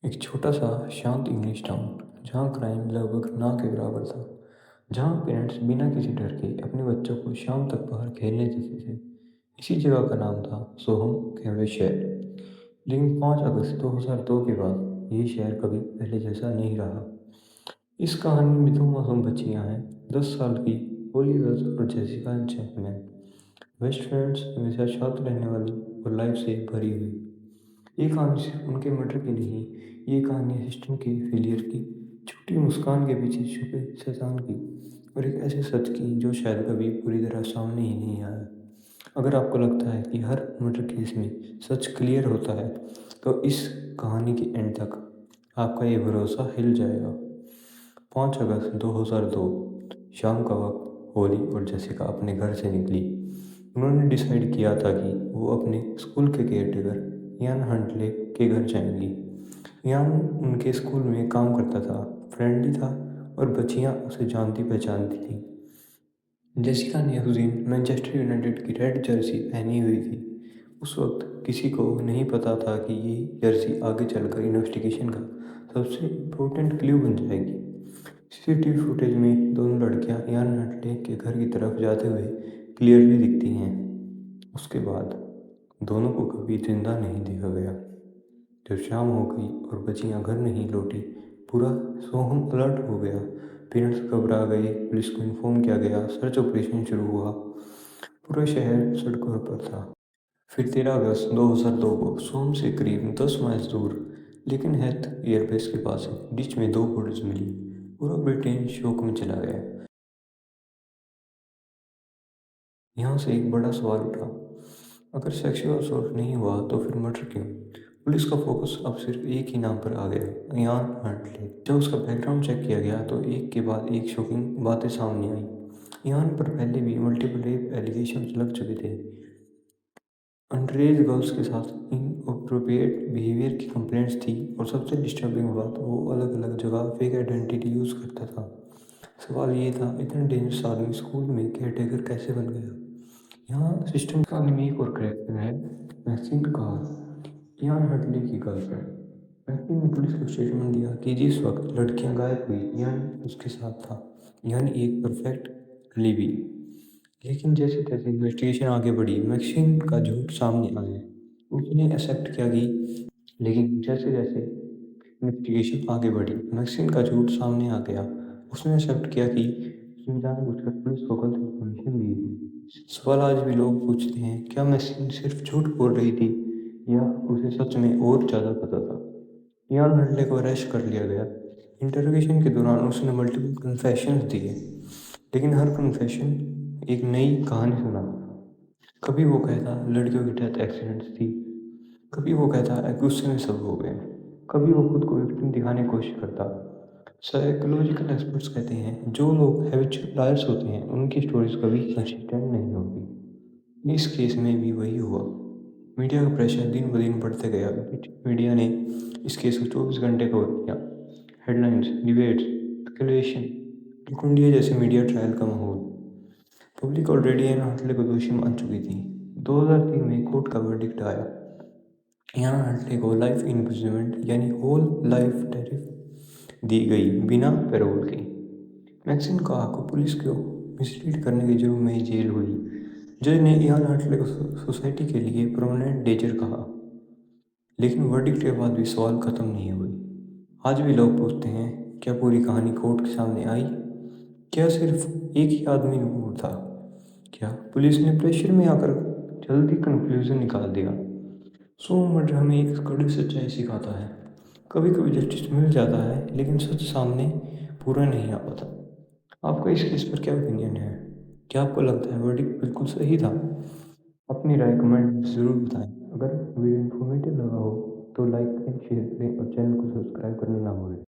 एक छोटा सा शांत इंग्लिश टाउन जहाँ क्राइम लगभग ना के बराबर था। जहाँ पेरेंट्स बिना किसी डर के अपने बच्चों को शाम तक बाहर खेलने देते थे। इसी जगह का नाम था सोहम कैम्ब्रिज शहर। लेकिन 5 अगस्त 2002 के बाद ये शहर कभी पहले जैसा नहीं रहा। इस कहानी में दो मासूम बच्चियां हैं, 10 साल की होली गर्ल्स और जेसिका चैपमैन। बेस्ट फ्रेंड्स, हमेशा साथ रहने वाली और लाइफ से भरी हुई। ये कहानी सिर्फ उनके मर्डर की नहीं, ये कहानी है सिस्टम के फेलियर की, छोटी मुस्कान के पीछे छुपे शैतान की, और एक ऐसे सच की जो शायद कभी पूरी तरह सामने ही नहीं आया। अगर आपको लगता है कि हर मर्डर केस में सच क्लियर होता है, तो इस कहानी के एंड तक आपका ये भरोसा हिल जाएगा। 5 अगस्त 2002 शाम का वक्त। होली और जैसिका अपने घर से निकली। उन्होंने डिसाइड किया था कि वो अपने स्कूल के केयरटेकर यान हंटले के घर जाएंगी। यान उनके स्कूल में काम करता था, फ्रेंडली था और बच्चियां उसे जानती पहचानती थी। जेसिका ने उस दिन मैनचेस्टर यूनाइटेड की रेड जर्सी पहनी हुई थी। उस वक्त किसी को नहीं पता था कि ये जर्सी आगे चलकर इन्वेस्टिगेशन का सबसे इम्पोर्टेंट क्लू बन जाएगी। सीसीटीवी फुटेज में दोनों लड़कियां यान हटले के घर की तरफ जाते हुए क्लियरली दिखती हैं। उसके बाद दोनों को कभी जिंदा नहीं देखा गया। जब शाम हो गई और बच्चियां घर नहीं लौटी, पूरा सोहम अलर्ट हो गया। पेरेंट्स घबरा गए, पुलिस को इन्फॉर्म किया गया, सर्च ऑपरेशन शुरू हुआ। पूरा शहर सड़कों पर था। फिर 13 अगस्त 2002 को सोहम से करीब 10 माइल दूर लेकिन हेथ एयरबेस के पास बीच में दो बॉडीज मिली। पूरा ब्रिटेन शोक में चला गया। यहाँ से एक बड़ा सवाल उठा, अगर सेक्सुअल असॉल्ट नहीं हुआ तो फिर मर्डर क्यों? पुलिस का फोकस अब सिर्फ एक ही नाम पर आ गया, यान हंटले। जब उसका बैकग्राउंड चेक किया गया तो एक के बाद एक शॉकिंग बातें सामने आई। यान पर पहले भी मल्टीपल रेप एलिगेशन लग चुके थे। अंडरएज गर्ल्स के साथ इनअप्रोप्रिएट बिहेवियर की कंप्लेंट्स थी, और सबसे डिस्टर्बिंग बात, वो अलग अलग जगह फेक आइडेंटिटी यूज़ करता था। सवाल ये था, इतना डेंजरस आदमी स्कूल में केयरटेकर कैसे बन गया? यहाँ सिस्टम का में एक और करेक्टर है, मैक्सिन कार, यान हडले की गर्लफ्रेंड। मैक्सिन ने पुलिस को स्टेटमेंट दिया कि जिस वक्त लड़कियां गायब हुई यान उसके साथ था, यानी एक परफेक्ट लिवी। लेकिन जैसे तैसे इन्वेस्टिगेशन आगे बढ़ी, मैक्सिन का झूठ सामने आया। उसने एक्सेप्ट किया कि, लेकिन जैसे जैसे इन्वेस्टिगेशन आगे बढ़ी, मैक्सिन का झूठ सामने आ गया। उसने एक्सेप्ट किया कि उसने जानबूझकर पुलिस को गलत इन्फॉर्मेशन दी थी। सवाल आज भी लोग पूछते हैं, क्या मैक्सिन सिर्फ झूठ बोल रही थी या उसे सच में और ज़्यादा पता था? यान हडले को अरेस्ट कर लिया गया। इंटरोगेशन के दौरान उसने मल्टीपल कन्फेशंस दिए, लेकिन हर कन्फेशन एक नई कहानी सुना। कभी वो कहता लड़कियों की डेथ एक्सीडेंट थी, कभी वो कहता गुस्से में सब हो गए, कभी वो खुद को विक्टिम दिखाने की कोशिश करता। साइकोलॉजिकल एक्सपर्ट्स कहते हैं जो लोग हैबिचुअल लायर्स होते हैं उनकी स्टोरीज कभी कंसिस्टेंट नहीं होती। इस केस में भी वही हुआ। मीडिया का प्रेशर दिन ब दिन बढ़ते गया। मीडिया ने इस केस को 24 घंटे कवर किया। हेडलाइंस, डिबेट्स, स्पेकुलेशन, इंडिया जैसे मीडिया ट्रायल का माहौल। पब्लिक ऑलरेडी एन हटले को दोषी मान चुकी थी। 2003 में कोर्ट का वर्डिक्ट आया। यहाँ हटले को लाइफ इम्प्रिजनमेंट यानी होल लाइफ टैरिफ दी गई, बिना पैरोल के। मैक्सिन का को पुलिस को मिसलीड करने के जुर्म में जेल हुई। जज ने इयान हटले को सोसाइटी के लिए परमानेंट डेंजर कहा। लेकिन वर्डिक्ट के बाद भी सवाल खत्म नहीं हुए। आज भी लोग पूछते हैं, क्या पूरी कहानी कोर्ट के सामने आई? क्या सिर्फ एक ही आदमी नूर था? क्या पुलिस ने प्रेशर में आकर जल्दी कंक्लूजन निकाल दिया? सो मर्डर हमें एक कड़ी सच्चाई सिखाता है। कभी कभी जस्टिस मिल जाता है, लेकिन सच सामने पूरा नहीं आ पाता। आपका इस केस पर क्या ओपिनियन है? क्या आपको लगता है वर्डिक्ट बिल्कुल सही था? अपनी राय कमेंट में ज़रूर बताएं। अगर वीडियो इन्फॉर्मेटिव लगा हो तो लाइक करें, शेयर करें और चैनल को सब्सक्राइब करना ना भूलें।